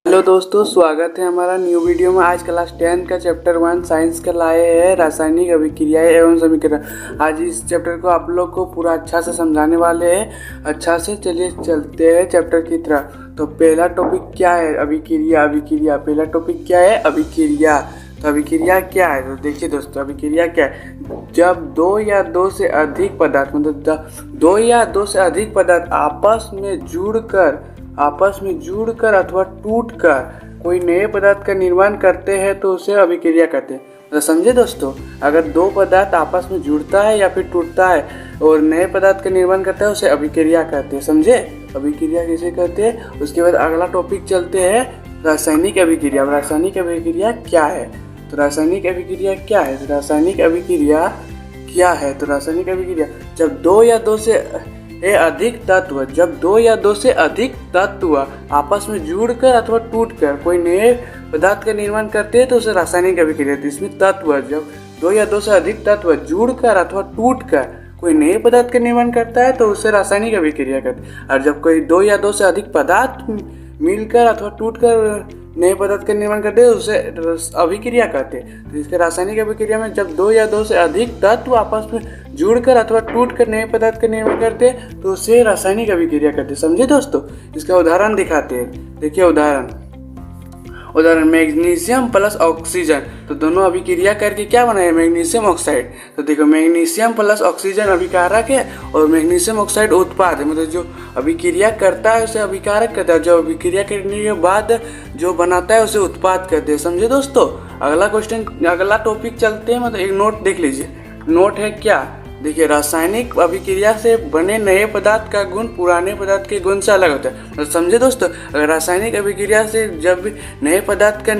Hello दोस्तों, स्वागत है हमारा न्यू वीडियो में। आज क्लास 10 का चैप्टर 1 साइंस का लाए हैं रासायनिक अभिक्रियाएं एवं समीकरण। आज इस चैप्टर को आप लोग को पूरा अच्छा से समझाने वाले हैं। अच्छा से चलिए चलते हैं चैप्टर की तरफ। तो पहला टॉपिक क्या है? अभिक्रिया। अभिक्रिया पहला टॉपिक क्या है? अभिक्रिया। तो अभिक्रिया क्या है? तो देखिए दोस्तों, अभिक्रिया क्या है? जब दो या दो से अधिक पदार्थ दो या दो से अधिक पदार्थ आपस में जुड़कर अथवा टूटकर कोई नए पदार्थ का निर्माण करते हैं तो उसे अभिक्रिया कहते हैं। तो समझे दोस्तों, अगर दो पदार्थ आपस में जुड़ता है या फिर टूटता है और नए पदार्थ का निर्माण करता है उसे अभिक्रिया कहते हैं। समझे अभिक्रिया किसे कहते हैं? उसके बाद अगला टॉपिक चलते हैं रासायनिक अभिक्रिया। रासायनिक अभिक्रिया क्या है? तो रासायनिक अभिक्रिया क्या है? तो रासायनिक अभिक्रिया क्या है? तो रासायनिक अभिक्रिया जब दो या दो से अधिक तत्व आपस में जुड़कर अथवा टूटकर कोई नए पदार्थ का निर्माण करते हैं तो उसे रासायनिक अभिक्रिया कहते हैं। इसमें तत्व, जब दो या दो से अधिक तत्व जुड़कर अथवा टूटकर कोई नए पदार्थ का निर्माण करता है तो उसे रासायनिक अभिक्रिया कहते हैं। और जब कोई दो या दो से अधिक पदार्थ मिलकर अथवा टूटकर नए पदार्थ का निर्माण करते हैं उसे अभिक्रिया कहते हैं। तो इसके रासायनिक अभिक्रिया में जब दो या दो से अधिक तत्व आपस में जुड़कर अथवा टूटकर नए पदार्थ का निर्माण करते हैं तो उसे रासायनिक अभिक्रिया कहते हैं। समझे दोस्तों? इसका उदाहरण दिखाते हैं। देखिए उदाहरण मैग्नीशियम प्लस ऑक्सीजन। तो दोनों अभिक्रिया करके क्या बनाया? Magnesium oxide. तो देखो, मैग्नीशियम प्लस ऑक्सीजन अभिकारक है और मैग्नीशियम ऑक्साइड उत्पाद है। मतलब जो अभिक्रिया करता है उसे अभिकारक कहता है, जो अभिक्रिया करने के बाद जो बनाता है उसे उत्पाद कहते हैं। समझे दोस्तों? अगला टॉपिक चलते हैं। मतलब एक नोट देख लीजिए। नोट है क्या? देखिए, रासायनिक अभिक्रिया से बने नए पदार्थ का गुण पुराने पदार्थ के गुण से अलग होता है। तो समझे दोस्तों, अगर रासायनिक अभिक्रिया से जब भी नए पदार्थ का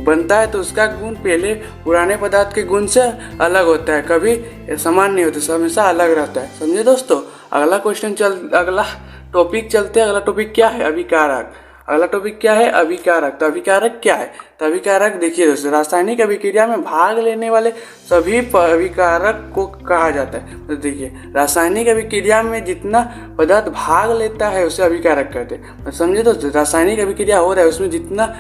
बनता है तो उसका गुण पहले पुराने पदार्थ के गुण से अलग होता है, कभी समान नहीं होता, हमेशा अलग रहता है। समझे दोस्तों? अगला टॉपिक चलते हैं। अगला टॉपिक क्या है? अभिकारक। अगला टॉपिक क्या है? अभिकारक। तो अभिकारक क्या है? तो अभिकारक देखिए दोस्तों, रासायनिक अभिक्रिया में भाग लेने वाले सभी अभिकारक को कहा जाता है। तो देखिए, रासायनिक अभिक्रिया में जितना पदार्थ भाग लेता है उसे अभिकारक कहते हैं। तो समझे दोस्तों, रासायनिक अभिक्रिया हो रहा है उसमें जितना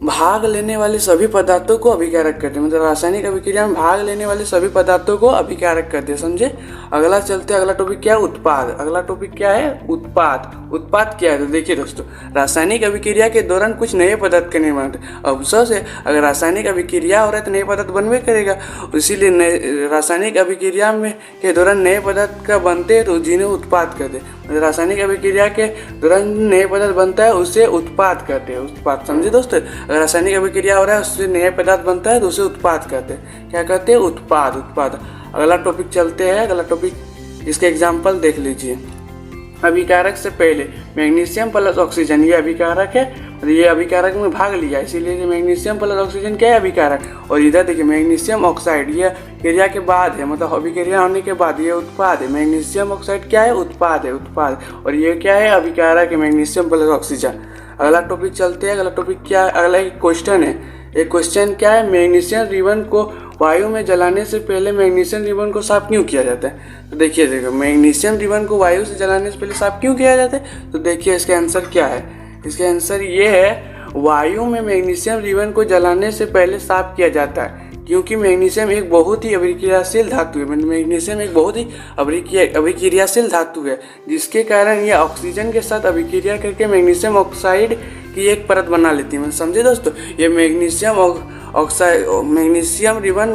भाग लेने वाले सभी पदार्थों को अभिकारक कहते हैं। मतलब रासायनिक अभिक्रिया में भाग लेने वाले सभी पदार्थों को अभिकारक कहते हैं। समझे? अगला चलते हैं। अगला टॉपिक क्या है? उत्पाद। अगला टॉपिक क्या है? उत्पाद। उत्पाद क्या है? तो देखिए दोस्तों, रासायनिक अभिक्रिया के दौरान कुछ नए पदार्थ का निर्माण होता है। अवश्य है, अगर रासायनिक अभिक्रिया हो रहा है तो नए पदार्थ बनवे करेगा। इसीलिए रासायनिक अभिक्रिया में के दौरान नए पदार्थ का बनते हैं तो जिन्हें उत्पाद कहते हैं। रासायनिक अभिक्रिया के दौरान नए पदार्थ बनता है उसे उत्पाद कहते हैं। उत्पाद। समझे दोस्तों? अगर रासायनिक अभिक्रिया हो रहा है उससे नया पदार्थ बनता है तो उसे उत्पाद कहते हैं। क्या कहते हैं? उत्पाद। अगला टॉपिक चलते हैं। अगला टॉपिक, इसके एग्जाम्पल देख लीजिए। अभिकारक से पहले मैग्नीशियम प्लस ऑक्सीजन, ये अभिकारक है। ये अभिकारक में भाग लिया, इसीलिए मैग्नीशियम प्लस ऑक्सीजन क्या है? अभिकारक। और इधर देखिए मैग्नीशियम ऑक्साइड, ये क्रिया के बाद है, मतलब अभिक्रिया होने के बाद ये उत्पाद है। मैग्नीशियम ऑक्साइड क्या है? उत्पाद है। और ये क्या है? अभिकारक है, मैग्नीशियम प्लस ऑक्सीजन। अगला टॉपिक चलते हैं। अगला टॉपिक क्या है? अगला एक क्वेश्चन है। एक क्वेश्चन क्या है? मैग्नीशियम रिबन को वायु में जलाने से पहले मैग्नीशियम रिबन को साफ क्यों किया जाता है? तो देखिए मैग्नीशियम रिबन को वायु से जलाने से पहले साफ क्यों किया जाता है? तो देखिए इसका आंसर क्या है? इसका आंसर ये है, वायु में मैग्नीशियम रिबन को जलाने से पहले साफ किया जाता है क्योंकि मैग्नीशियम एक बहुत ही अभिक्रियाशील धातु है। मैग्नीशियम एक बहुत ही अभिक्रियाशील धातु है, जिसके कारण यह ऑक्सीजन के साथ अभिक्रिया करके मैग्नीशियम ऑक्साइड की एक परत बना लेती है। समझे दोस्तों? ये मैग्नीशियम रिबन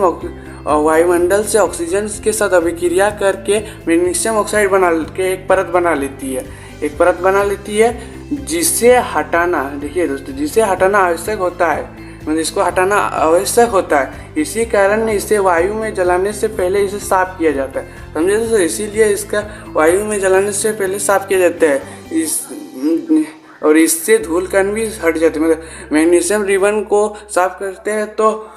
वायुमंडल से ऑक्सीजन के साथ अभिक्रिया करके मैग्नीशियम ऑक्साइड बना के एक परत बना लेती है जिसे हटाना, देखिए दोस्तों, जिसे हटाना आवश्यक होता है। मतलब इसको हटाना आवश्यक होता है, इसी कारण इसे वायु में जलाने से पहले इसे साफ किया जाता है। समझे दोस्तों? इसीलिए इसका वायु में जलाने से पहले साफ किया जाता है। और इससे धूल कण भी हट जाते हैं। मतलब मैग्नीशियम रिबन को साफ करते हैं तो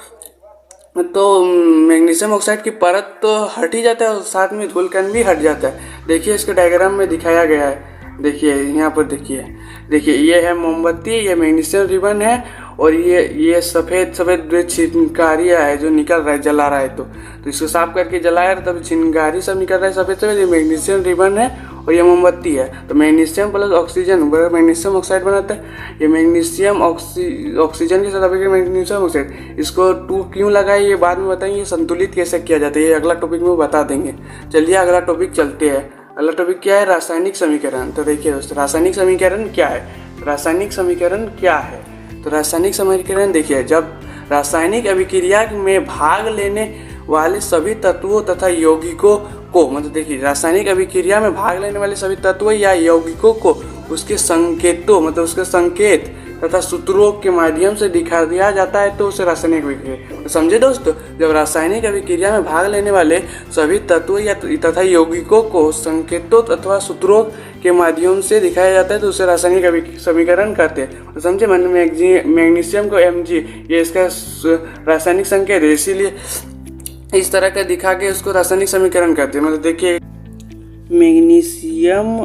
मैग्नीशियम ऑक्साइड की परत तो हट ही जाता है और साथ में धूल कण भी हट जाता है। देखिए इसके डायग्राम में दिखाया गया है। देखिए यहाँ पर देखिए ये है मोमबत्ती, ये मैग्नीशियम रिबन है और ये सफ़ेद चिनगारियाँ है जो निकल रहा है, जला रहा है। तो इसको साफ करके जलाया तब चिनगारी सब निकल रहा है सफ़ेद। ये मैग्नीशियम रिबन है और ये मोमबत्ती है। तो magnesium plus oxygen magnesium oxide बनाता है। ये मैग्नीशियम ऑक्सीजन के साथ अभिक्रिया मैग्नीशियम ऑक्साइड, इसको 2 क्यों लगाए ये बाद में बताएंगे। संतुलित कैसे किया जाता है ये अगला टॉपिक में बता देंगे। चलिए अगला टॉपिक चलते हैं। अगला टॉपिक क्या है, रासायनिक समीकरण। तो देखिए दोस्तों, रासायनिक समीकरण क्या है। रासायनिक समीकरण क्या है, तो रासायनिक समीकरण देखिए, जब रासायनिक अभिक्रिया में भाग लेने वाले सभी तत्वों तथा यौगिकों को, मतलब देखिए रासायनिक अभिक्रिया में भाग लेने वाले सभी तत्वों या यौगिकों को उसके संकेतों, मतलब उसके संकेत तथा सूत्रों के माध्यम से दिखा दिया जाता है, तो उसे रासायनिक अभिक्रिया। तो समझे दोस्तों, जब रासायनिक अभिक्रिया में भाग लेने वाले सभी तत्वों या तथा यौगिकों को संकेतों अथवा सूत्रों के माध्यम से दिखाया जाता है, तो उसे रासायनिक समीकरण कहते हैं। तो समझे, मैग्नीशियम को Mg, ये इसका रासायनिक संकेत है, इसीलिए इस तरह का दिखा के उसको रासायनिक समीकरण कहते हैं। मतलब देखिए, मैग्नीशियम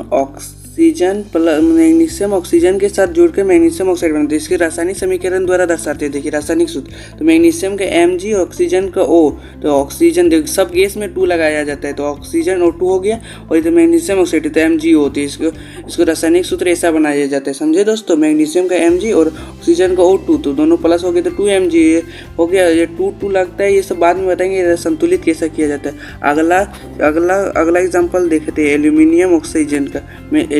ऑक्सीजन के साथ जुड़कर मैग्नीशियम ऑक्साइड बनते हैं, इसके रासायनिक समीकरण द्वारा दर्शाते हैं। देखिए रासायनिक सूत्र, तो मैग्नीशियम का Mg, ऑक्सीजन का O, तो ऑक्सीजन देखिए सब गैस में 2 लगाया जाता है, तो ऑक्सीजन O2 हो गया, और इधर मैग्नीशियम ऑक्साइड तो MgO, तो इसको रासायनिक सूत्र ऐसा बनाया जाता है। समझे दोस्तों, मैग्नीशियम का Mg और ऑक्सीजन का O2, तो दोनों प्लस हो गए तो 2Mg हो गया। ये 2 लगता है, ये सब बाद में बताएंगे संतुलित कैसा किया जाता है। अगला एग्जाम्पल देखते हैं एल्यूमिनियम ऑक्सीजन का।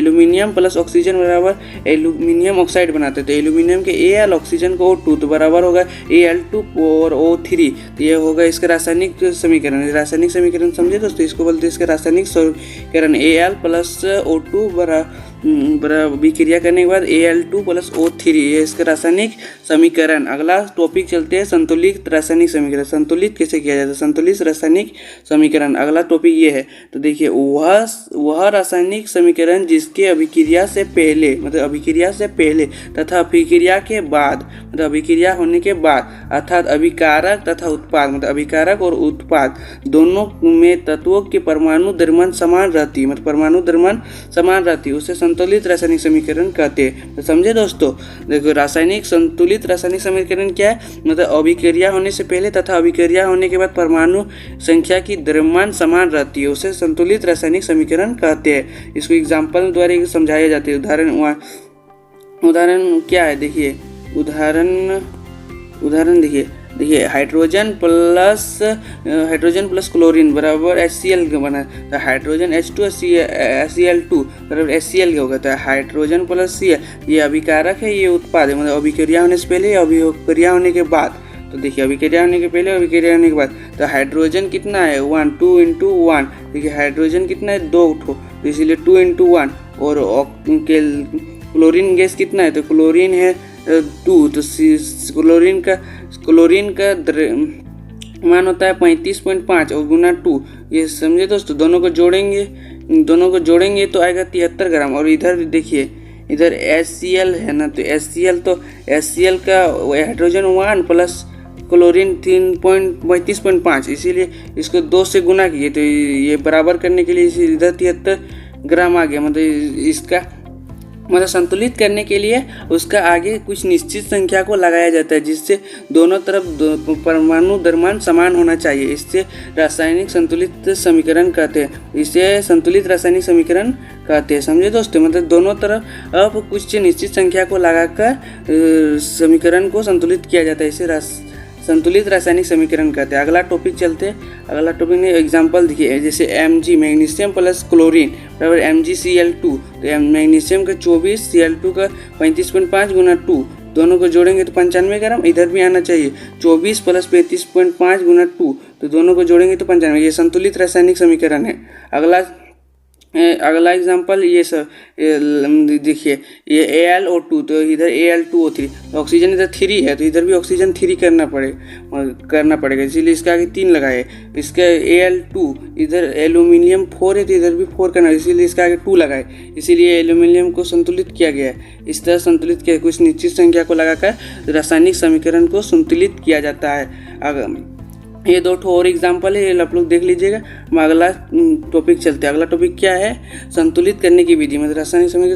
एल्यूमिनियम प्लस ऑक्सीजन बराबर एल्यूमिनियम ऑक्साइड बनाते हैं, तो एल्यूमिनियम के Al, ऑक्सीजन को O2, तो बराबर होगा Al2 और O3, तो ये होगा इसका रासायनिक समीकरण। रासायनिक समीकरण समझे दोस्तों, इसको बोलते हैं इसका रासायनिक समीकरण। Al प्लस O2 विक्रिया करने के बाद Al2 प्लस O3, ये इसका रासायनिक समीकरण। अगला टॉपिक चलते हैं संतुलित रासायनिक समीकरण। संतुलित कैसे किया जाता है, संतुलित रासायनिक समीकरण, अगला टॉपिक ये है। तो देखिए, वह रासायनिक समीकरण जिसके अभिक्रिया से पहले, मतलब अभिक्रिया से पहले तथा अभिक्रिया के बाद, मतलब अभिक्रिया होने के बाद, अर्थात अभिकारक तथा उत्पाद, मतलब अभिकारक और उत्पाद दोनों में तत्वों के परमाणु द्रव्यमान समान रहती है, मतलब परमाणु द्रव्यमान समान रहती है, उसे संतुलित रासायनिक समीकरण कहते हैं। तो समझे दोस्तों, देखो संतुलित रासायनिक समीकरण क्या है, मतलब अभिक्रिया होने से पहले तथा अभिक्रिया होने के बाद परमाणु संख्या की द्रव्यमान समान रहती है, उसे संतुलित रासायनिक समीकरण कहते हैं। इसको एग्जाम्पल द्वारा समझाया जाता है। उदाहरण क्या है, देखिए उदाहरण देखिए हाइड्रोजन प्लस क्लोरीन बराबर HCl का बना, तो हाइड्रोजन H2 Cl2 बराबर HCl का होगा। तो हाइड्रोजन प्लस Cl, ये अभिकारक है, ये उत्पाद है, मतलब अभिक्रिया होने से पहले, अभिक्रिया होने के बाद। तो देखिए अभिक्रिया होने के पहले, अभिक्रिया होने के बाद, तो हाइड्रोजन कितना है 1, 2 × 1, देखिए हाइड्रोजन कितना है 2 ठो, तो इसीलिए 2 × 1, और क्लोरीन गैस कितना है, तो क्लोरीन है 2, तो क्लोरीन का मान होता है 35.5 और गुना 2, ये समझे दोस्तों। दोनों को जोड़ेंगे तो आएगा 73 ग्राम। और इधर देखिए, इधर HCl है ना, तो HCl का हाइड्रोजन 1 प्लस क्लोरीन 35.5, इसीलिए इसको 2 से गुना किए, तो ये बराबर करने के लिए इधर 73 ग्राम आ गया। मतलब इसका संतुलित करने के लिए उसका आगे कुछ निश्चित संख्या को लगाया जाता है, जिससे दोनों तरफ परमाणु द्रव्यमान समान होना चाहिए। इससे रासायनिक संतुलित समीकरण कहते हैं। इसे संतुलित रासायनिक समीकरण कहते हैं। समझे दोस्तों, मतलब दोनों तरफ अब कुछ निश्चित संख्या को लगाकर समीकरण को संतुलित किया जाता है, इसे संतुलित रासायनिक समीकरण कहते हैं। अगला टॉपिक चलते हैं। अगला टॉपिक में एग्जांपल देखिए, जैसे Mg मैग्नीशियम प्लस क्लोरीन बराबर MgCl2, तो मैग्नीशियम का 24, Cl2 का 35.5 गुना 2, दोनों को जोड़ेंगे तो 95 ग्राम। इधर भी आना चाहिए 24 प्लस 35.5 गुना 2, तो दोनों को जोड़ेंगे तो 95। ये संतुलित रासायनिक समीकरण है। अगला एग्जांपल ये सब देखिए, ये AlO2, तो इधर Al2O3, तो ऑक्सीजन इधर 3 है, तो इधर भी ऑक्सीजन 3 करना पड़ेगा, इसीलिए इसके आगे 3 लगाए। इसका Al2, इधर एल्यूमिनियम 4 है, तो इधर भी 4 करना, इसीलिए इसके आगे 2 लगाए, इसीलिए एल्यूमिनियम को संतुलित किया गया है। इस तरह संतुलित किया, कुछ निश्चित संख्या को लगाकर रासायनिक समीकरण को संतुलित किया जाता है। ये 2 और एग्जाम्पल है, आप लोग देख लीजिएगा। हम अगला टॉपिक चलते हैं। अगला टॉपिक क्या है, संतुलित करने की विधि, मतलब रासायनिक समीकरण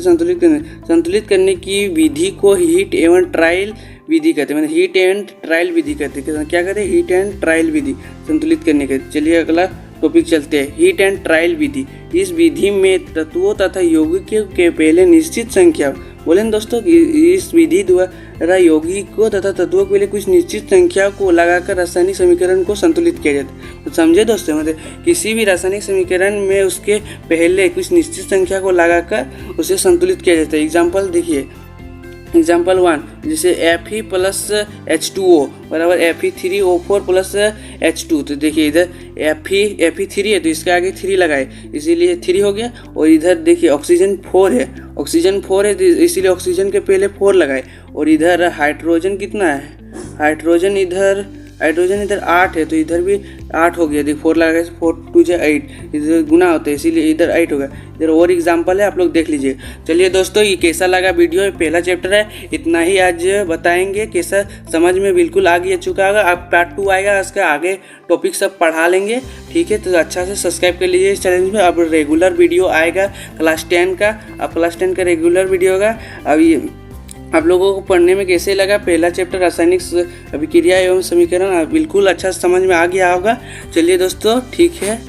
संतुलित करने की विधि को हीट एवं ट्रायल विधि कहते हैं, मतलब हीट एंड ट्रायल विधि कहते हैं। क्या कहते हैं, हीट एंड ट्रायल विधि संतुलित करने के। चलिए अगला टॉपिक चलते हैं। हीट एंड ट्रायल विधि। इस विधि में तत्वों तथा यौगिकों के पहले निश्चित संख्या, बोले ना दोस्तों कि इस विधि द्वारा यौगिकों तथा तत्वों के लिए कुछ निश्चित संख्या को लगाकर रासायनिक समीकरण को संतुलित किया जाता है। तो समझे दोस्तों, मतलब किसी भी रासायनिक समीकरण में उसके पहले कुछ निश्चित संख्या को लगाकर उसे संतुलित किया जाता है। एग्जाम्पल देखिए, एग्जाम्पल 1, जैसे Fe प्लस H2O बराबर Fe3O4 प्लस H2। तो देखिए इधर Fe3 है तो इसके आगे 3 लगाए, इसीलिए 3 हो गया। और इधर देखिए ऑक्सीजन 4 है, ऑक्सीजन 4 है तो इसीलिए ऑक्सीजन के पहले 4 लगाए। और इधर हाइड्रोजन कितना है, हाइड्रोजन इधर 8 है तो इधर भी 8 हो गया। देखिए 4 लगा, 4 2 जा 8, इधर गुना होता है इसीलिए इधर 8 होगा। इधर और एग्जाम्पल है, आप लोग देख लीजिए। चलिए दोस्तों, ये कैसा लगा वीडियो, ये पहला चैप्टर है, इतना ही आज बताएंगे। कैसा समझ में बिल्कुल आ गया चुका होगा। अब पार्ट 2 आएगा, इसका आगे टॉपिक सब पढ़ा लेंगे, ठीक है। तो अच्छा से सब्सक्राइब कर लीजिए इस चैनल में। अब रेगुलर वीडियो आएगा क्लास 10 का, अब क्लास 10 का रेगुलर वीडियो होगा। अब ये आप लोगों को पढ़ने में कैसे लगा, पहला चैप्टर रासायनिक अभिक्रिया एवं समीकरण बिल्कुल अच्छा समझ में आ गया होगा। चलिए दोस्तों, ठीक है।